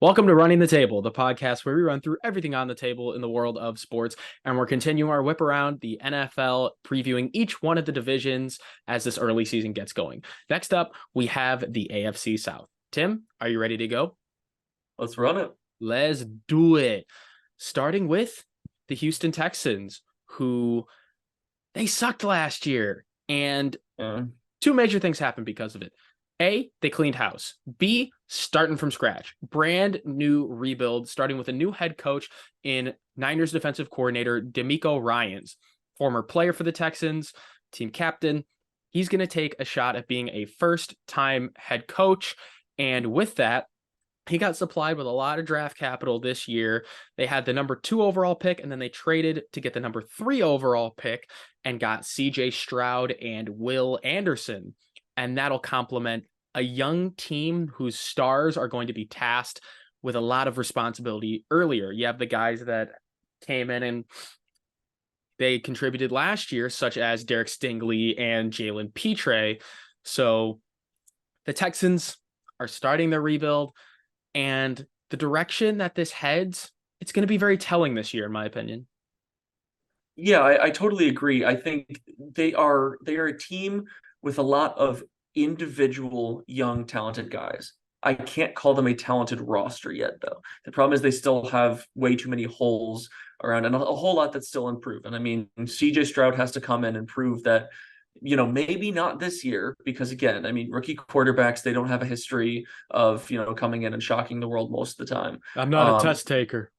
Welcome to Running the Table, the podcast where we run through everything on the table in the world of sports. And we're continuing our whip around the NFL, previewing each one of the divisions as this early season gets going. Next up, we have the AFC South. Tim, are you ready to go? Let's run it. Let's do it. Starting with the Houston Texans, who they sucked last year. And two major things happened because of it. A, they cleaned house. B, starting from scratch. Brand new rebuild, starting with a new head coach in Niners defensive coordinator DeMeco Ryans, former player for the Texans, team captain. He's going to take a shot at being a first-time head coach. And with that, he got supplied with a lot of draft capital this year. They had the number 2 overall pick, and then they traded to get the number 3 overall pick and got CJ Stroud and Will Anderson. And that'll complement a young team whose stars are going to be tasked with a lot of responsibility earlier. You have the guys that came in and they contributed last year, such as Derek Stingley and Jalen Petre. So the Texans are starting their rebuild, and the direction that this heads, it's going to be very telling this year, in my opinion. Yeah, I totally agree. I think they are a team with a lot of individual young talented guys. I can't call them a talented roster yet, though. The problem is they still have way too many holes around and a whole lot that's still unproven. I mean, CJ Stroud has to come in and prove that, maybe not this year, because again, I mean, rookie quarterbacks, they don't have a history of, coming in and shocking the world most of the time. I'm not a test taker.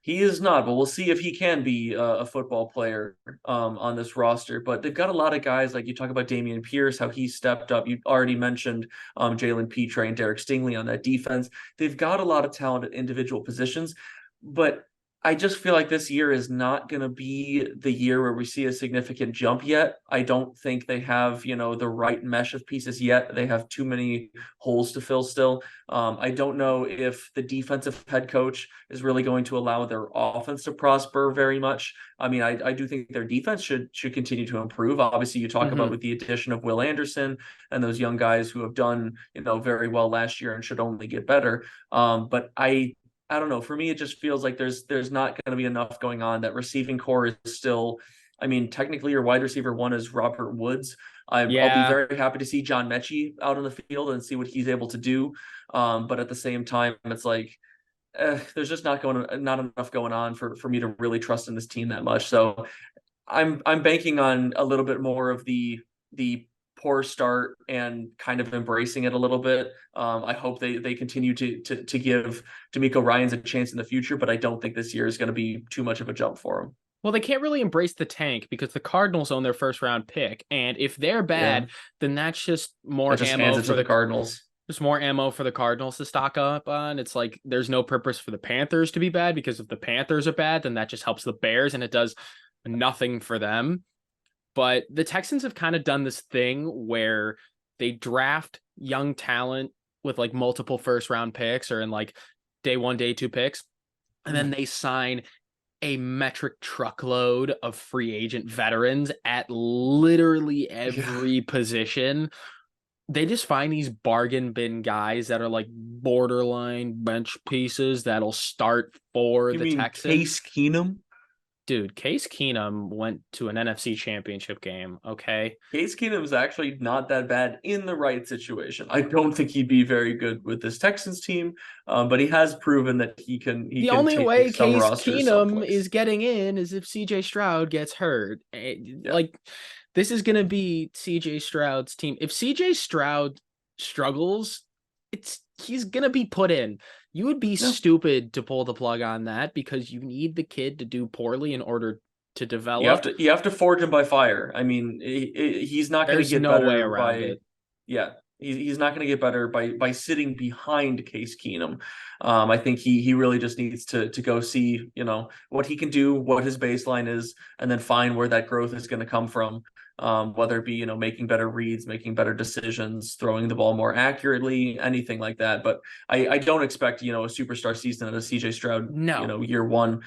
He is not, but we'll see if he can be a football player on this roster. But they've got a lot of guys, like you talk about Damian Pierce, how he stepped up. You already mentioned Jalen Petre and Derek Stingley on that defense. They've got a lot of talent at individual positions, but I just feel like this year is not going to be the year where we see a significant jump yet. I don't think they have, the right mesh of pieces yet. They have too many holes to fill still. I don't know if the defensive head coach is really going to allow their offense to prosper very much. I mean, I do think their defense should continue to improve. Obviously, you talk about with the addition of Will Anderson and those young guys who have done, very well last year and should only get better. But I don't know. For me, it just feels like there's not going to be enough going on. That receiving core is still, I mean, technically your wide receiver 1 is Robert Woods. I'll be very happy to see John Mechie out on the field and see what he's able to do. But at the same time, it's like there's just not enough going on for me to really trust in this team that much. So I'm banking on a little bit more of the poor start and kind of embracing it a little bit. I hope they continue to give DeMeco Ryans a chance in the future, but I don't think this year is going to be too much of a jump for him. Well, they can't really embrace the tank because the Cardinals own their first round pick. And if they're bad, then that's just more ammo for the Cardinals. There's more ammo for the Cardinals to stock up on. It's like there's no purpose for the Panthers to be bad, because if the Panthers are bad, then that just helps the Bears and it does nothing for them. But the Texans have kind of done this thing where they draft young talent with like multiple first round picks or in like day 1, day 2 picks. And then they sign a metric truckload of free agent veterans at literally every position. They just find these bargain bin guys that are like borderline bench pieces that'll start for the Texans. Case Keenum? Dude, Case Keenum went to an NFC championship game, okay? Case Keenum is actually not that bad in the right situation. I don't think he'd be very good with this Texans team, but he has proven that he can. The only way Case Keenum is getting in is if CJ Stroud gets hurt. Like, this is going to be CJ Stroud's team. If CJ Stroud struggles, he's going to be put in. You would be stupid to pull the plug on that because you need the kid to do poorly in order to develop. You have to forge him by fire. I mean, he's not going to get better way around it. Yeah, he's not going to get better by sitting behind Case Keenum. I think he really just needs to go see, what he can do, what his baseline is, and then find where that growth is going to come from. whether it be, making better reads, making better decisions, throwing the ball more accurately, anything like that. But I don't expect, a superstar season out of CJ Stroud, No. year one.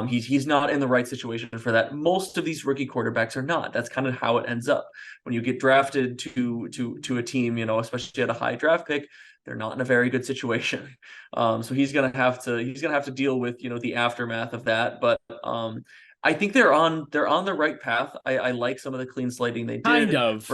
He's not in the right situation for that. Most of these rookie quarterbacks are not. That's kind of how it ends up. When you get drafted to a team, especially at a high draft pick, they're not in a very good situation. So he's gonna have to deal with, the aftermath of that. But I think they're on the right path. I like some of the clean slating they did.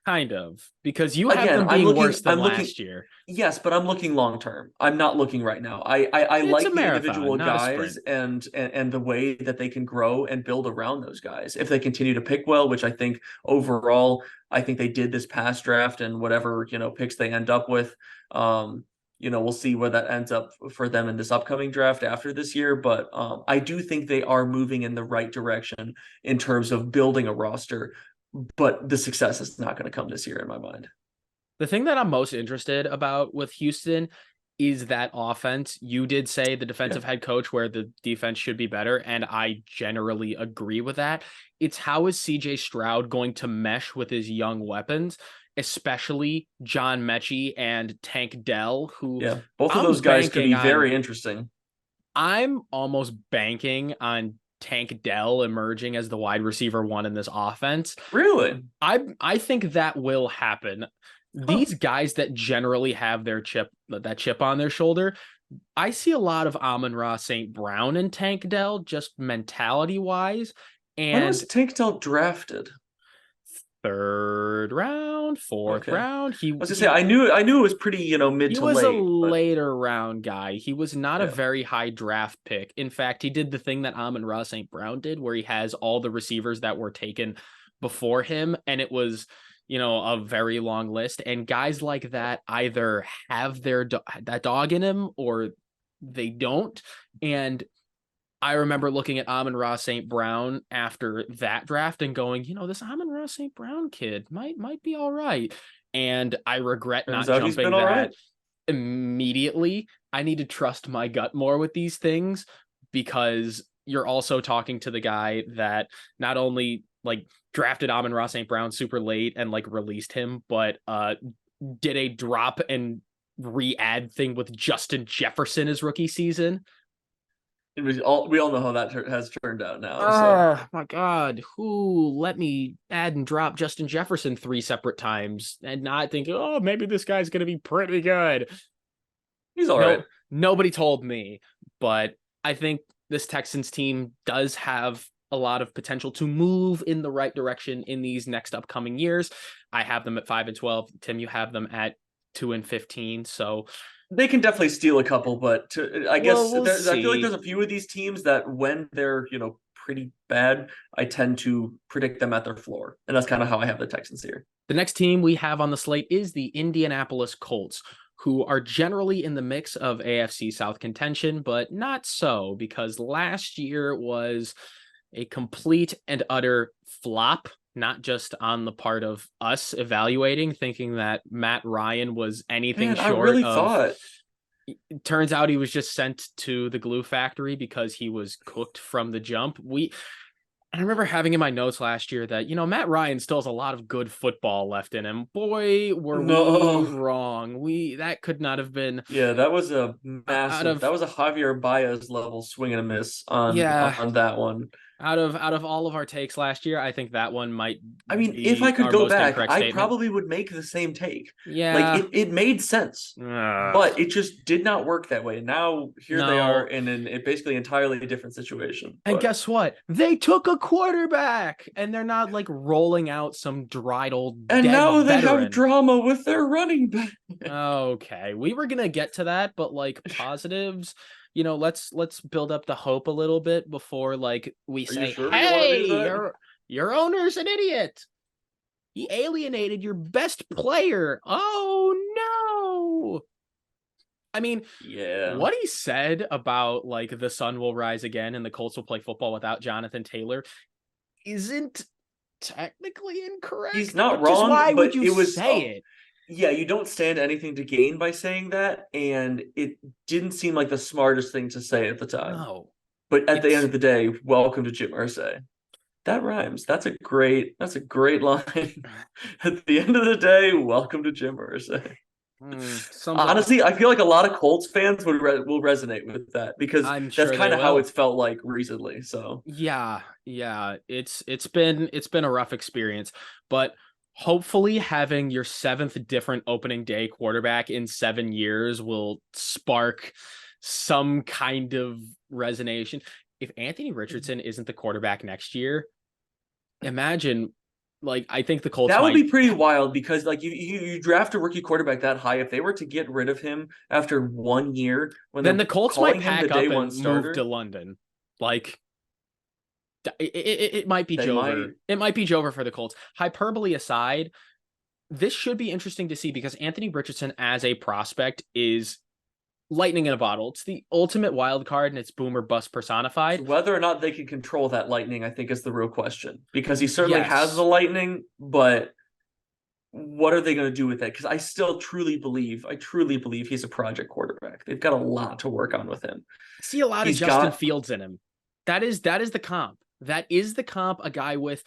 Kind of, because you have Again, them being worse than last year. Yes, but I'm looking long term. I'm not looking right now. I It's like a the marathon, individual not a guys sprint. and the way that they can grow and build around those guys. If they continue to pick well, which I think overall, I think they did this past draft, and whatever, picks they end up with, we'll see where that ends up for them in this upcoming draft after this year. But I do think they are moving in the right direction in terms of building a roster. But the success is not going to come this year in my mind. The thing that I'm most interested about with Houston is that offense. You did say the defensive head coach where the defense should be better, and I generally agree with that. It's how is CJ Stroud going to mesh with his young weapons, especially John Mechie and Tank Dell, who both of those guys could be very interesting. I'm almost banking on Tank Dell emerging as the wide receiver one in this offense. Really? I think that will happen. These guys that generally have that chip on their shoulder, I see a lot of Amon-Ra St. Brown and Tank Dell, just mentality wise. And when was Tank Dell drafted? Third round, fourth round. I knew it was pretty, mid to late. He was a later round guy. He was not a very high draft pick. In fact, he did the thing that Amon-Ra St. Brown did, where he has all the receivers that were taken before him, and it was, a very long list. And guys like that either have that dog in him or they don't. And I remember looking at Amon-Ra St. Brown after that draft and going, this Amon-Ra St. Brown kid might be all right. And I regret not jumping that immediately. I need to trust my gut more with these things, because you're also talking to the guy that not only drafted Amon-Ra St. Brown super late and released him, but did a drop and re-add thing with Justin Jefferson his rookie season. We all know how that has turned out now. Oh my God. Who let me add and drop Justin Jefferson 3 separate times and not think, oh, maybe this guy's going to be pretty good. He's all right. Nobody told me, but I think this Texans team does have a lot of potential to move in the right direction in these next upcoming years. I have them at 5-12. Tim, you have them at 2-15. So they can definitely steal a couple, but I feel like there's a few of these teams that when they're, pretty bad, I tend to predict them at their floor. And that's kind of how I have the Texans here. The next team we have on the slate is the Indianapolis Colts, who are generally in the mix of AFC South contention, but not so, because last year was a complete and utter flop. Not just on the part of us evaluating, thinking that Matt Ryan was anything short I really thought. It turns out he was just sent to the glue factory because he was cooked from the jump. I remember having in my notes last year that, Matt Ryan still has a lot of good football left in him. Boy, were we wrong. That could not have been. Yeah, that was a massive, that was a Javier Baez level swing and a miss on that one. Out of all of our takes last year, I think that one might. I mean, if I could go back, I probably would make the same take. Yeah, it made sense, but it just did not work that way. Now they are in a basically entirely different situation. And guess what? They took a quarterback, and they're not rolling out some dried old. And now they have drama with their running back. Okay, we were gonna get to that, but positives. Let's build up the hope a little bit before we say, hey, your owner's an idiot. He alienated your best player. Oh no. I mean, what he said about the sun will rise again and the Colts will play football without Jonathan Taylor isn't technically incorrect. He's not wrong. Why would you say it? Yeah, you don't stand anything to gain by saying that, and it didn't seem like the smartest thing to say at the time. No. But at the end of the day, welcome to Jim Irsay. That rhymes. That's a great line. At the end of the day, welcome to Jim Irsay. Sums it up. Honestly, I feel like a lot of Colts fans will resonate with that because I'm that's sure they kind of how will. it's felt like recently. So Yeah. It's been a rough experience, but hopefully having your seventh different opening day quarterback in 7 years will spark some kind of resonance. If Anthony Richardson isn't the quarterback next year, imagine, like, I think the Colts that would might. be pretty wild because like you draft a rookie quarterback that high. If they were to get rid of him after 1 year when Then they're the Colts might calling him the pack day up one and move to starter, London. Like, it might be they might. Jover. It might be Jover for the Colts. Hyperbole aside, this should be interesting to see because Anthony Richardson as a prospect is lightning in a bottle. It's the ultimate wild card, and it's boom or bust personified. So whether or not they can control that lightning, I think is the real question because he certainly has the Yes. lightning, but what are they going to do with it? Because I truly believe he's a project quarterback. They've got a lot to work on with him. I see a lot of He's Justin got, Fields in him. That is the comp. That is the comp. A guy with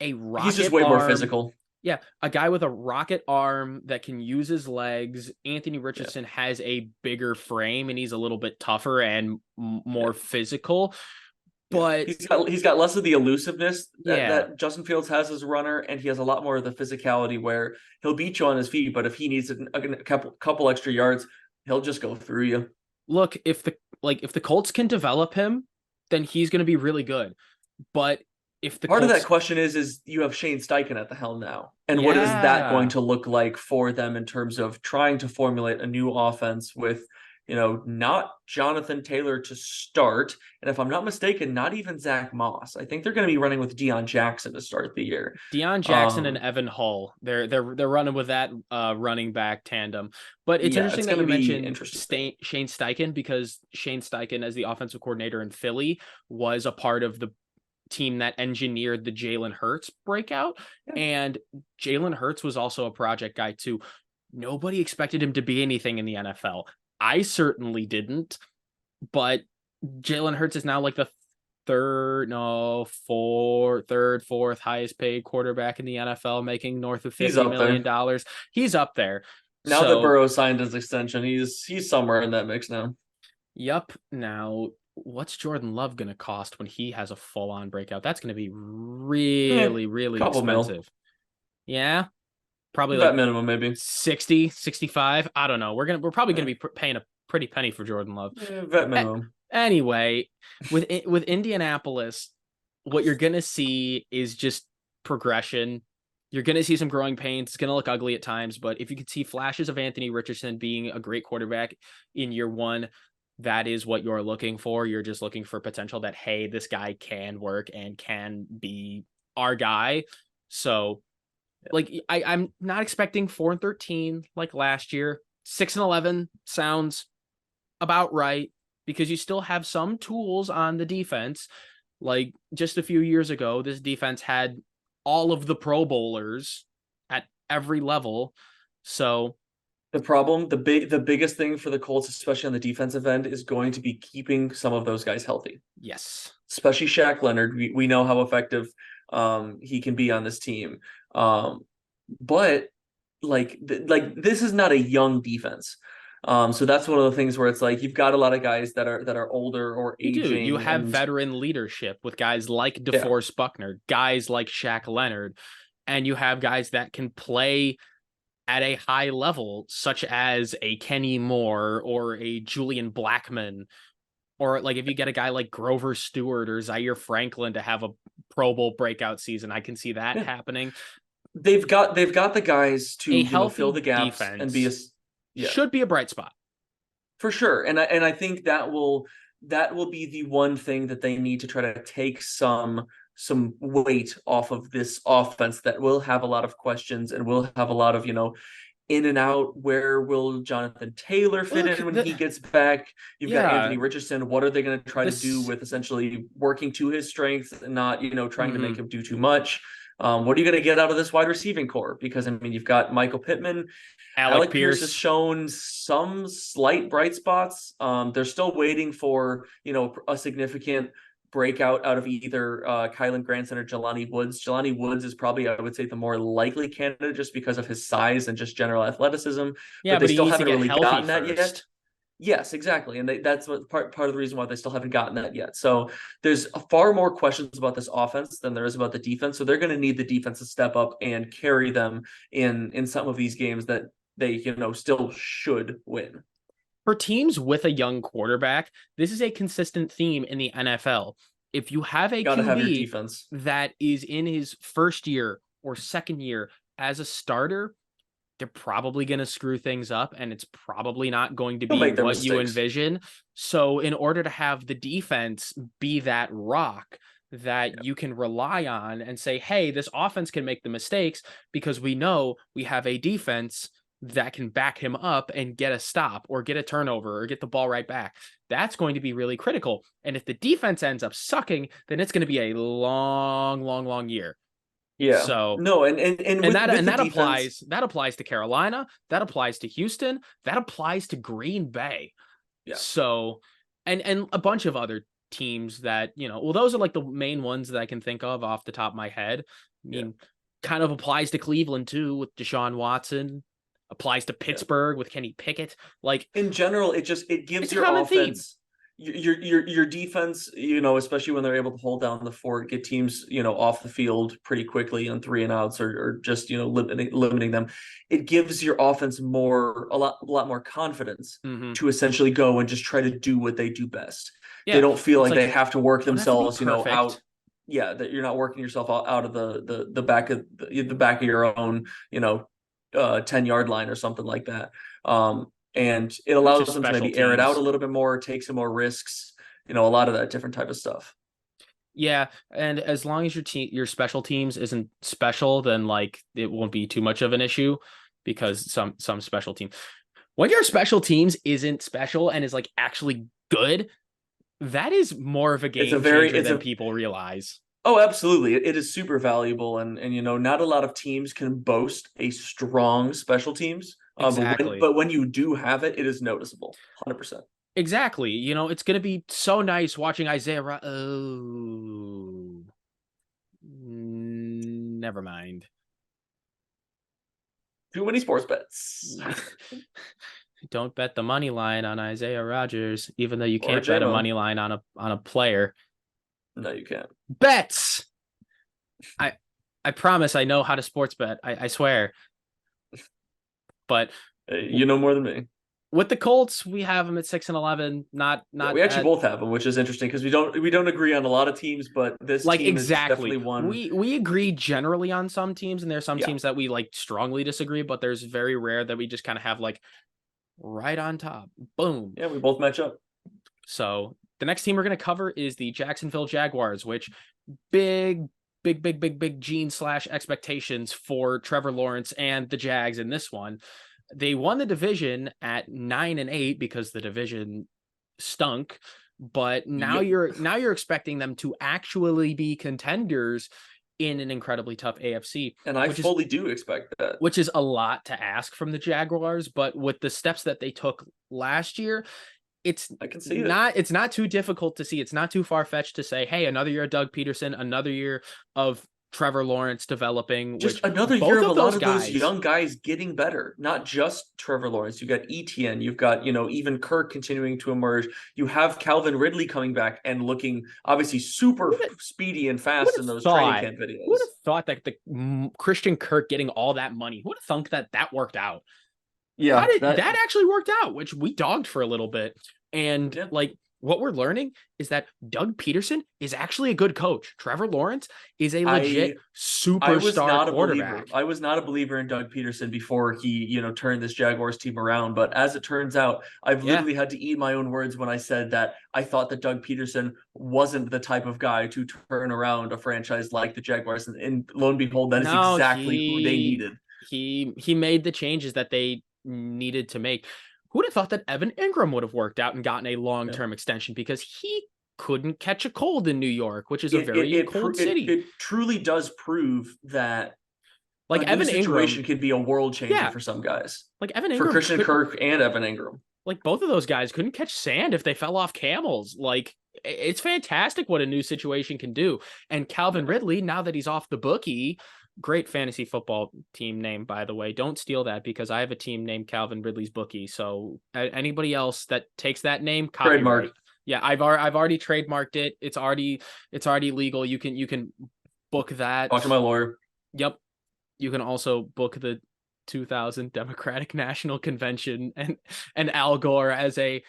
a he's just rocket way more arm. physical. Yeah, a guy with a rocket arm that can use his legs. Anthony Yeah, Richardson has a bigger frame and he's a little bit tougher and yeah, more physical. yeah. But He's got less of the elusiveness yeah, that Justin Fields has as a runner, and he has a lot more of the physicality where he'll beat you on his feet, but if he needs a couple extra yards, he'll just go through you. look, if the Colts can develop him, then he's going to be really good. But if the Part of that Colts, question is you have Shane Steichen at the helm now. And what is that going yeah, to look like for them in terms of trying to formulate a new offense with, not Jonathan Taylor to start. And if I'm not mistaken, not even Zach Moss. I think they're going to be running with Deion Jackson to start the year. Deion Jackson and Um, Evan Hull, they're running with that running back tandem. But it's yeah, interesting it's that going to you be mentioned interesting. Shane Steichen because Shane Steichen, as the offensive coordinator in Philly, was a part of the team that engineered the Jalen Hurts breakout. Yeah. And Jalen Hurts was also a project guy too. Nobody expected him to be anything in the NFL. I certainly didn't, but Jalen Hurts is now like the fourth highest paid quarterback in the NFL, making north of He's $50 up there. million. He's up there. Now that So, Burrow signed his extension, he's somewhere in that mix now. yep. Now, what's Jordan Love going to cost when he has a full on breakout? That's going to be Yeah, really, really couple mil. expensive. Yeah. Probably Vet like minimum, maybe. 60, 65. I don't know. We're probably going Yeah, to be paying a pretty penny for Jordan Love. yeah, vet minimum. Anyway, with Indianapolis, what you're gonna see is just progression. You're gonna see some growing pains. It's gonna look ugly at times, but if you could see flashes of Anthony Richardson being a great quarterback in year one, that is what you're looking for. You're just looking for potential that, hey, this guy can work and can be our guy. So, like, I'm not expecting 4-13 like last year. 6-11 sounds about right because you still have some tools on the defense. Like just a few years ago, this defense had all of the Pro Bowlers at every level. So, The biggest thing for the Colts, especially on the defensive end, is going to be keeping some of those guys healthy. yes. Especially Shaq Leonard. We know how effective he can be on this team. But like this is not a young defense. So that's one of the things where it's like you've got a lot of guys that are older or You do. You aging, have and veteran leadership with guys like yeah, DeForest Buckner, guys like Shaq Leonard, and you have guys that can play at a high level, such as a Kenny Moore or a Julian Blackman, or like if you get a guy like Grover Stewart or Zaire Franklin to have a Pro Bowl breakout season, I can see that yeah. happening. They've got the guys to A fill the healthy gaps and be a defense yeah. should be a bright spot. For sure. And I think that will be the one thing that they need to try to take some weight off of this offense that will have a lot of questions and will have a lot of, in and out. Where will Jonathan Taylor fit Look, in when he gets back? You've got yeah, Anthony Richardson. What are they going to try to do this with essentially working to his strengths and not, trying to make mhm. him do too much? What are you going to get out of this wide receiving core? Because I mean, you've got Michael Pittman. Alec Alec Pierce has Pierce. shown some slight bright spots. They're still waiting for, a significant breakout out of either Kylan Granson or Jelani Woods. Jelani Woods is probably, I would say, the more likely candidate just because of his size and just general athleticism, Yeah, but they but he still needs to haven't get really healthy gotten that yet. first. Yes, exactly. And that's what part of the reason why they still haven't gotten that yet. So there's far more questions about this offense than there is about the defense. So they're going to need the defense to step up and carry them in some of these games that they, still should win. For teams with a young quarterback, this is a consistent theme in the NFL. If you have a Got to have your QB defense that is in his first year or second year as a starter, they're probably going to screw things up, and it's probably not going to They'll be make their what you mistakes. envision. So in order to have the defense be that rock that you can rely on and say, hey, this offense can make the mistakes because we know we have a defense that can back him up and get a stop or get a turnover or get the ball right back. That's going to be really critical. And if the defense ends up sucking, then it's going to be a long, long, long year. Yeah. So no, and that defense, applies to Carolina, that applies to Houston, that applies to Green Bay. Yeah. So and a bunch of other teams that, well, those are like the main ones that I can think of off the top of my head. I mean, kind of applies to Cleveland too with Deshaun Watson, applies to Pittsburgh with Kenny Pickett. Like in general, it gives your offense your defense, especially when they're able to hold down the fort, get teams, off the field pretty quickly on 3-and-outs or just, limiting them. It gives your offense a lot more confidence to essentially go and just try to do what they do best. Yeah. They don't feel like they have to work themselves, out. Yeah, that you're not working yourself out of the back of your own, 10-yard line or something like that. And it allows them to maybe air it out a little bit more, take some more risks, a lot of that different type of stuff. Yeah, and as long as your special teams isn't special, then like it won't be too much of an issue because some special team. When your special teams isn't special and is like actually good, that is more of a game changer than people realize. Oh, absolutely. It is super valuable. And not a lot of teams can boast a strong special teams. Exactly. But when you do have it, it is noticeable. 100%. Exactly. It's going to be so nice watching Isaiah. Never mind. Too many sports bets. Don't bet the money line on Isaiah Rodgers, even though you can't bet a money line on a player. No, you can't. Bets. I promise I know how to sports bet. I swear. But you know more than me. With the Colts, we have them at 6-11. Not. We actually both have them, which is interesting because we don't agree on a lot of teams, but this team is definitely one. We agree generally on some teams, and there are some teams that we like strongly disagree. But there's very rare that we just kind of have like right on top. Boom. Yeah, we both match up. So the next team we're going to cover is the Jacksonville Jaguars, which big gene/expectations for Trevor Lawrence and the Jags in this one. They won the division at 9-8 because the division stunk, but now you're expecting them to actually be contenders in an incredibly tough AFC. And I fully do expect that. Which is a lot to ask from the Jaguars, but with the steps that they took last year, I can see it's not too difficult to see. It's not too far-fetched to say, hey, another year of Doug Peterson, another year of Trevor Lawrence developing. Just another year of a lot of those young guys getting better. Not just Trevor Lawrence. You got ETN. You've got, even Kirk continuing to emerge. You have Calvin Ridley coming back and looking obviously super speedy and fast in those training camp videos. Who would have thought that the Christian Kirk getting all that money? Who would have thunk that worked out? Yeah, that actually worked out, which we dogged for a little bit. And what we're learning is that Doug Peterson is actually a good coach. Trevor Lawrence is a legit superstar quarterback. I was not a believer in Doug Peterson before he, turned this Jaguars team around. But as it turns out, I've literally had to eat my own words when I said that I thought that Doug Peterson wasn't the type of guy to turn around a franchise like the Jaguars. And lo and behold, that is exactly who they needed. He made the changes that they needed to make. Who would have thought that Evan Ingram would have worked out and gotten a long-term extension because he couldn't catch a cold in New York, which is a very cold city. It truly does prove that like Evan Ingram could be a world changer for some guys. Like Evan Ingram for Christian Kirk and Evan Ingram. Like both of those guys couldn't catch sand if they fell off camels. Like it's fantastic what a new situation can do. And Calvin Ridley, now that he's off the bookie, great fantasy football team name, by the way. Don't steal that because I have a team named Calvin Ridley's Bookie. So anybody else that takes that name, copyright. Trademark. Yeah, I've already trademarked it. It's already legal. You can book that. Talk to my lawyer. Yep. You can also book the 2000 Democratic National Convention and Al Gore as a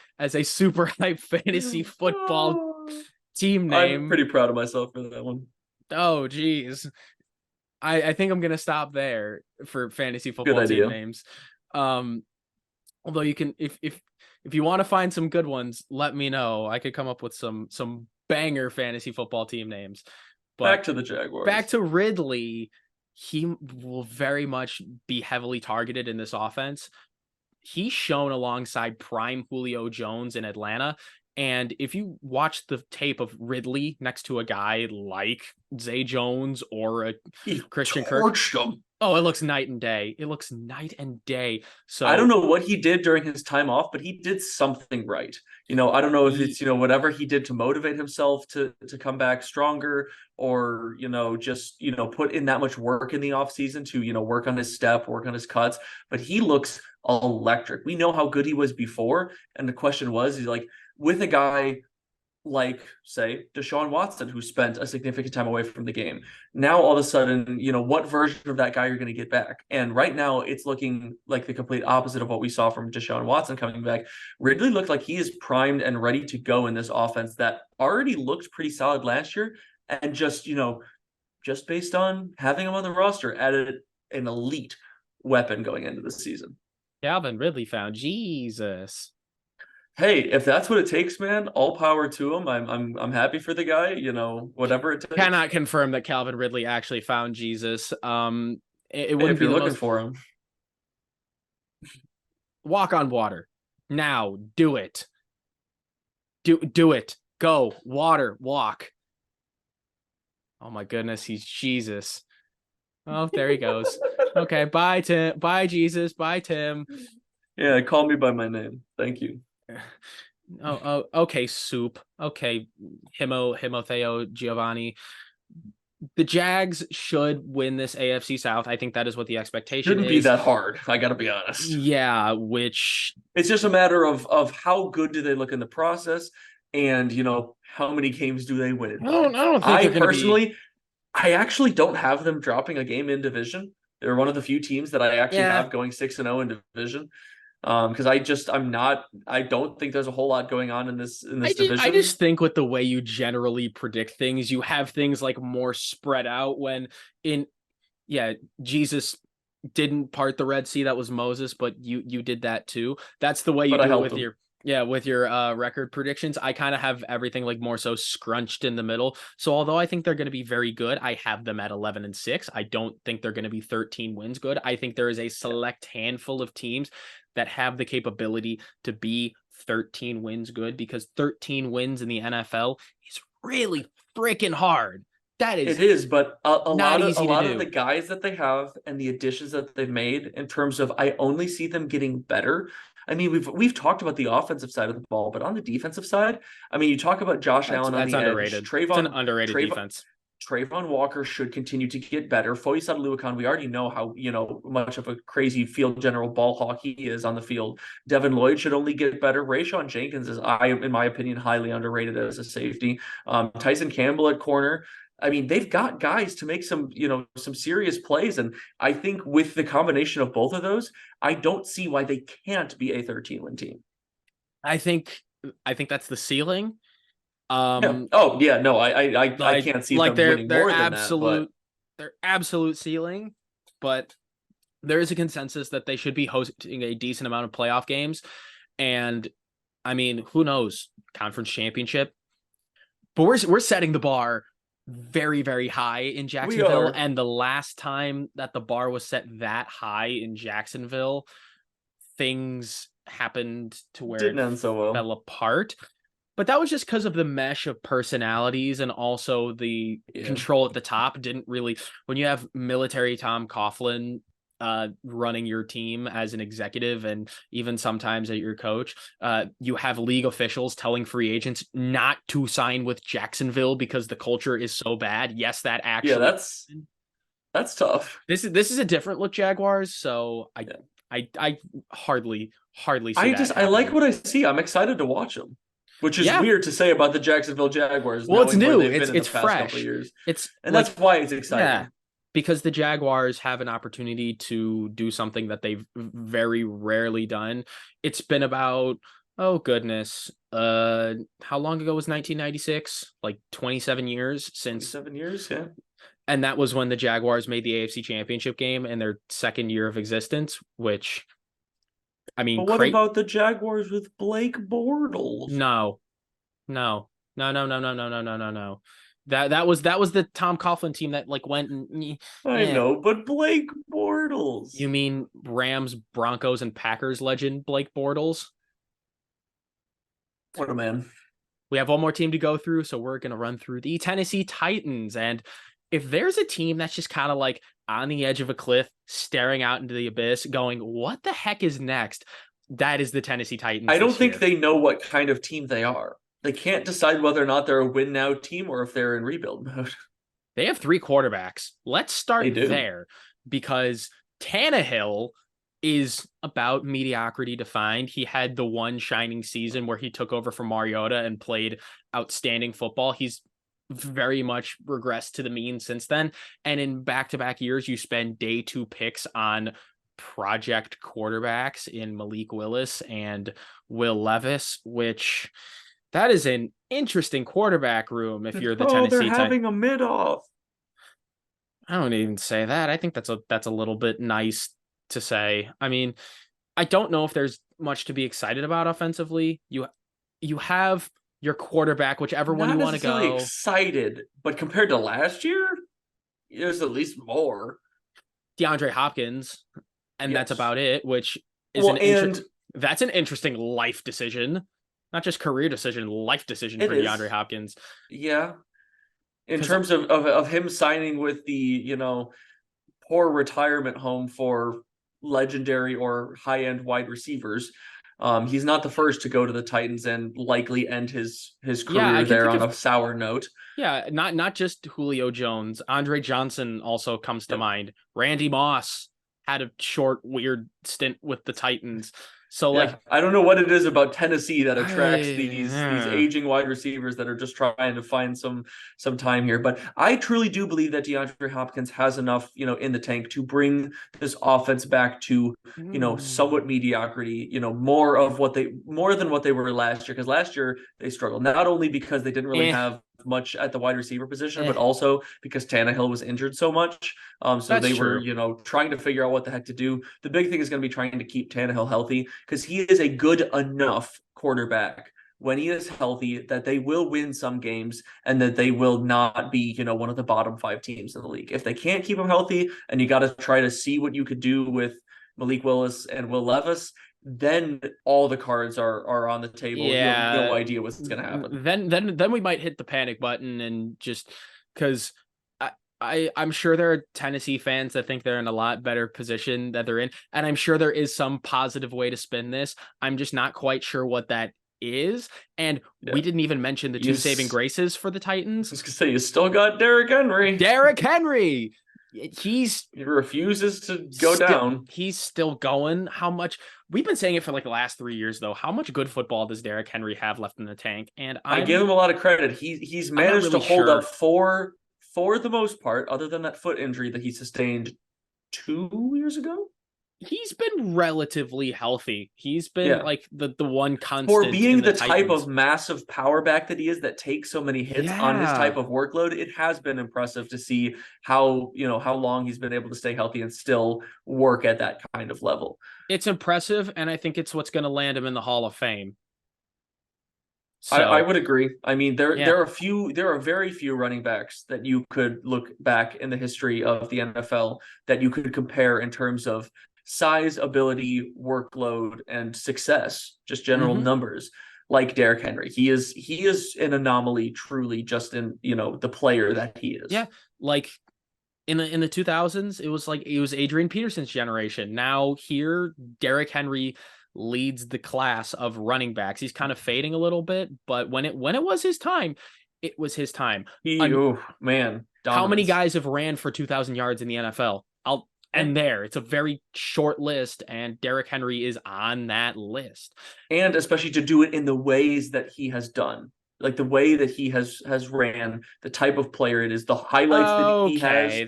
super hype fantasy football team name. I'm pretty proud of myself for that one. Oh geez. I think I'm gonna stop there for fantasy football team names. Although you can if you want to find some good ones, let me know. I could come up with some banger fantasy football team names. But back to the Jaguars. Back to Ridley. He will very much be heavily targeted in this offense. He's shown alongside prime Julio Jones in Atlanta. And if you watch the tape of Ridley next to a guy like Zay Jones or a Christian Kirk, oh, it looks night and day. It looks night and day. So I don't know what he did during his time off, but he did something right. I don't know if it's, whatever he did to motivate himself to come back stronger, or, just, put in that much work in the offseason to, work on his step, work on his cuts. But he looks electric. We know how good he was before. And the question was, he's like, with a guy like, say, Deshaun Watson, who spent a significant time away from the game. Now, all of a sudden, what version of that guy you're going to get back? And right now, it's looking like the complete opposite of what we saw from Deshaun Watson coming back. Ridley looked like he is primed and ready to go in this offense that already looked pretty solid last year. And just based on having him on the roster, added an elite weapon going into the season. Calvin Ridley found Jesus. Hey, if that's what it takes, man, all power to him. I'm happy for the guy, whatever it takes. Cannot confirm that Calvin Ridley actually found Jesus. It wouldn't if you're looking for him. Walk on water. Now, do it. Do it. Go. Water. Walk. Oh my goodness, he's Jesus. Oh, there he goes. Okay, bye Tim. Bye Jesus. Bye Tim. Yeah, call me by my name. Thank you. Oh, okay, Soup. Okay, Himotheo Giovanni. The Jags should win this AFC South. I think that is what the expectation Shouldn't be that hard. I got to be honest. Yeah, which it's just a matter of how good do they look in the process, and how many games do they win? I don't think I actually don't have them dropping a game in division. They're one of the few teams that I actually have going 6-0 in division. Because I don't think there's a whole lot going on in this division. I just think with the way you generally predict things, you have things like more spread out when Jesus didn't part the Red Sea. That was Moses, but you did that too. That's the way you do it with your record predictions. I kind of have everything like more so scrunched in the middle. So although I think they're going to be very good, I have them at 11-6. I don't think they're going to be 13 wins good. I think there is a select handful of teams that have the capability to be 13 wins good, because 13 wins in the NFL is really freaking hard. It is, but a lot of the guys that they have and the additions that they've made in terms of, I only see them getting better. I mean, we've talked about the offensive side of the ball, but on the defensive side, I mean, you talk about Josh Allen on the underrated. edge. It's an underrated defense. Trayvon Walker should continue to get better. Foyesade Oluokun, we already know how much of a crazy field general ball hawk he is on the field. Devin Lloyd should only get better. Rayshawn Jenkins is, in my opinion, highly underrated as a safety. Tyson Campbell at corner. I mean, they've got guys to make some serious plays. And I think with the combination of both of those, I don't see why they can't be a 13-win team. I think that's the ceiling. I can't see them winning more than that. Their absolute ceiling, but there is a consensus that they should be hosting a decent amount of playoff games. And I mean, who knows? Conference championship. But we're setting the bar very, very high in Jacksonville. And the last time that the bar was set that high in Jacksonville, things happened to where it didn't end so well. Fell apart. But that was just because of the mesh of personalities, and also the control at the top didn't really. When you have military Tom Coughlin running your team as an executive and even sometimes at your coach. You have league officials telling free agents not to sign with Jacksonville because the culture is so bad. Yes, that actually that's tough. This is a different look Jaguars, so I hardly see that I like happening. what I see. I'm excited to watch them. Which is weird to say about the Jacksonville Jaguars, well, it's knowing new. where they've been in the It's past fresh. couple of years. It's and that's why it's exciting. Yeah, because the Jaguars have an opportunity to do something that they've very rarely done. It's been about, oh goodness, how long ago was 1996? Like 27 years since. 7 years, yeah. And that was when the Jaguars made the AFC Championship game in their second year of existence, which, I mean, but what about the Jaguars with Blake Bortles? No. That was the Tom Coughlin team that like went and I know, but Blake Bortles. You mean Rams, Broncos, and Packers legend Blake Bortles? What a man. We have one more team to go through, so we're gonna run through the Tennessee Titans. And if there's a team that's just kind of like on the edge of a cliff, staring out into the abyss, going, what the heck is next? That is the Tennessee Titans. I don't think they know what kind of team they are. They can't decide whether or not they're a win now team or if they're in rebuild mode. They have 3 quarterbacks. Let's start there, because Tannehill is about mediocrity defined. He had the one shining season where he took over from Mariota and played outstanding football. He's very much regressed to the mean since then. And in back-to-back years, you spend day 2 picks on project quarterbacks in Malik Willis and Will Levis, which that is an interesting quarterback room if you're the Tennessee Titans. They're having a mid-off. I don't even say that. I think that's a little bit nice to say. I mean, I don't know if there's much to be excited about offensively. You have your quarterback, whichever one you want to go. Excited, but compared to last year, there's at least more. DeAndre Hopkins, and that's about it. Which is that's an interesting life decision, not just career decision, life decision for DeAndre Hopkins. Yeah, in terms of him signing with the poor retirement home for legendary or high end wide receivers. He's not the first to go to the Titans and likely end his career there on a sour note. Yeah, not just Julio Jones. Andre Johnson also comes to mind. Randy Moss had a short, weird stint with the Titans. So I don't know what it is about Tennessee that attracts these aging wide receivers that are just trying to find some time here. But I truly do believe that DeAndre Hopkins has enough, in the tank to bring this offense back to, somewhat mediocrity, more than what they were last year. Because last year they struggled, not only because they didn't really have much at the wide receiver position, but also because Tannehill was injured so much. So they were, trying to figure out what the heck to do. The big thing is going to be trying to keep Tannehill healthy, because he is a good enough quarterback when he is healthy that they will win some games and that they will not be, one of the bottom 5 teams in the league. If they can't keep him healthy and you got to try to see what you could do with Malik Willis and Will Levis, then all the cards are on the table. You have no idea what's going to happen. Then we might hit the panic button, and just because I'm sure there are Tennessee fans that think they're in a lot better position that they're in, and I'm sure there is some positive way to spin this. I'm just not quite sure what that is. And we didn't even mention the 2 saving graces for the Titans. I was gonna say, you still got Derrick Henry. He refuses to go down. He's still going. How much? We've been saying it for like the last 3 years, though. How much good football does Derrick Henry have left in the tank? And I give him a lot of credit. He's managed to hold up for the most part, other than that foot injury that he sustained 2 years ago. He's been relatively healthy. He's been like the one constant. For being the type of massive power back that he is, that takes so many hits on his type of workload, it has been impressive to see how long he's been able to stay healthy and still work at that kind of level. It's impressive, and I think it's what's going to land him in the Hall of Fame. So, I would agree. I mean, there are very few running backs that you could look back in the history of the NFL that you could compare in terms of size, ability, workload, and success, just general numbers, like Derrick Henry. He is an anomaly, truly, just in the player that he is. Yeah, like in the 2000s, it was Adrian Peterson's generation. Now here, Derrick Henry leads the class of running backs. He's kind of fading a little bit, but when it was his time, it was his time. Man, how many dominance. guys have ran for 2,000 yards in the NFL? I'll end there. It's a very short list, and Derrick Henry is on that list. And especially to do it in the ways that he has done. Like the way that he has ran, the type of player it is, the highlights that he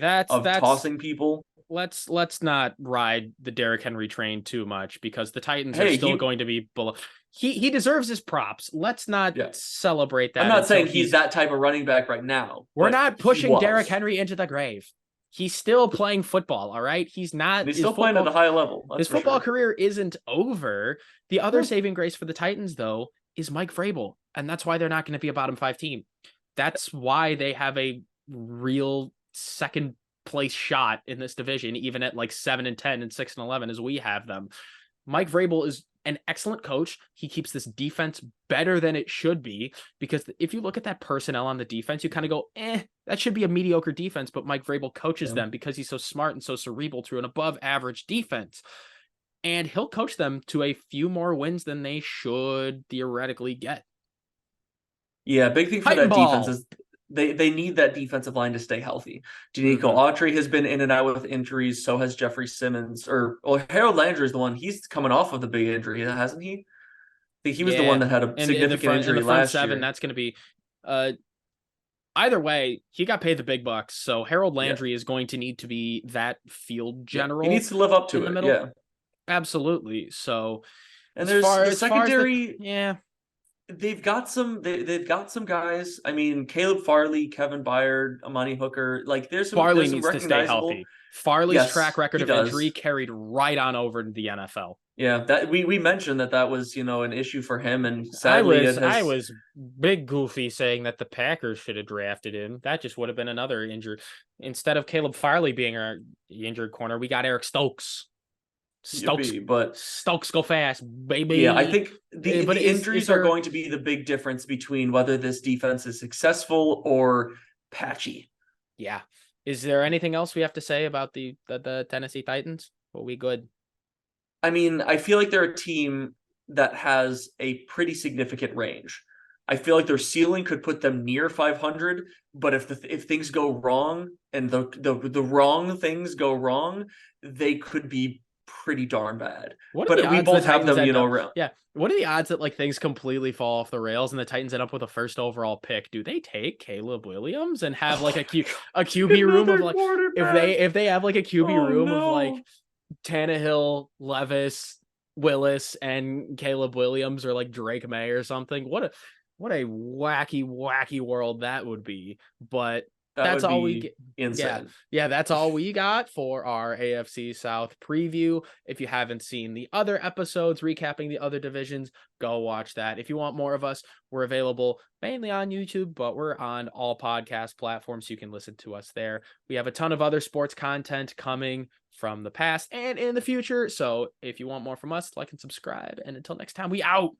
has of tossing people. Let's not ride the Derrick Henry train too much, because the Titans are still going to be below. He deserves his props. Let's not celebrate that. I'm not saying he's that type of running back right now. We're not pushing Derrick Henry into the grave. He's still playing football, all right? He's not. He's still playing at a high level. His football career isn't over. The other saving grace for the Titans, though, is Mike Vrabel, and that's why they're not going to be a bottom 5 team. That's why they have a real second place shot in this division, even at like 7-10 and 6-11 as we have them. Mike Vrabel is an excellent coach. He keeps this defense better than it should be, because if you look at that personnel on the defense, you kind of go, that should be a mediocre defense, but Mike Vrabel coaches them because he's so smart and so cerebral to an above average defense. And he'll coach them to a few more wins than they should theoretically get. Yeah, big thing for that defense is they need that defensive line to stay healthy. Danico Autry has been in and out with injuries. So has Jeffrey Simmons. Harold Landry is the one. He's coming off of the big injury, hasn't he? I think he was the one that had a significant injury last year. That's going to be... either way, he got paid the big bucks. So Harold Landry is going to need to be that field general. He needs to live up to it. Yeah. Absolutely. So, and there's the secondary. They've got some guys. I mean, Caleb Farley, Kevin Byard, Amani Hooker. Like there's some Farley needs to stay healthy. Farley's track record of injury carried right on over to the NFL. Yeah, that we mentioned that was an issue for him, and sadly I was big goofy saying that the Packers should have drafted him. That just would have been another injury. Instead of Caleb Farley being our injured corner, we got Eric Stokes. Stokes go fast, baby. Yeah, I think the injuries are going to be the big difference between whether this defense is successful or patchy. Yeah. Is there anything else we have to say about the Tennessee Titans? Are we good? I mean, I feel like they're a team that has a pretty significant range. I feel like their ceiling could put them near 500, but if things go wrong and the wrong things go wrong, they could be pretty darn bad. But we both have them, around. Yeah. What are the odds that things completely fall off the rails and the Titans end up with a first overall pick? Do they take Caleb Williams and have a QB room of if they have a QB room of Tannehill, Levis, Willis, and Caleb Williams, or Drake May or something? What a wacky world that would be. But that's all we get. Insane. Yeah, that's all we got for our AFC South preview. If you haven't seen the other episodes recapping the other divisions, go watch that. If you want more of us, we're available mainly on YouTube, but we're on all podcast platforms, so you can listen to us there. We have a ton of other sports content coming from the past and in the future. So if you want more from us, like and subscribe. And until next time, we out.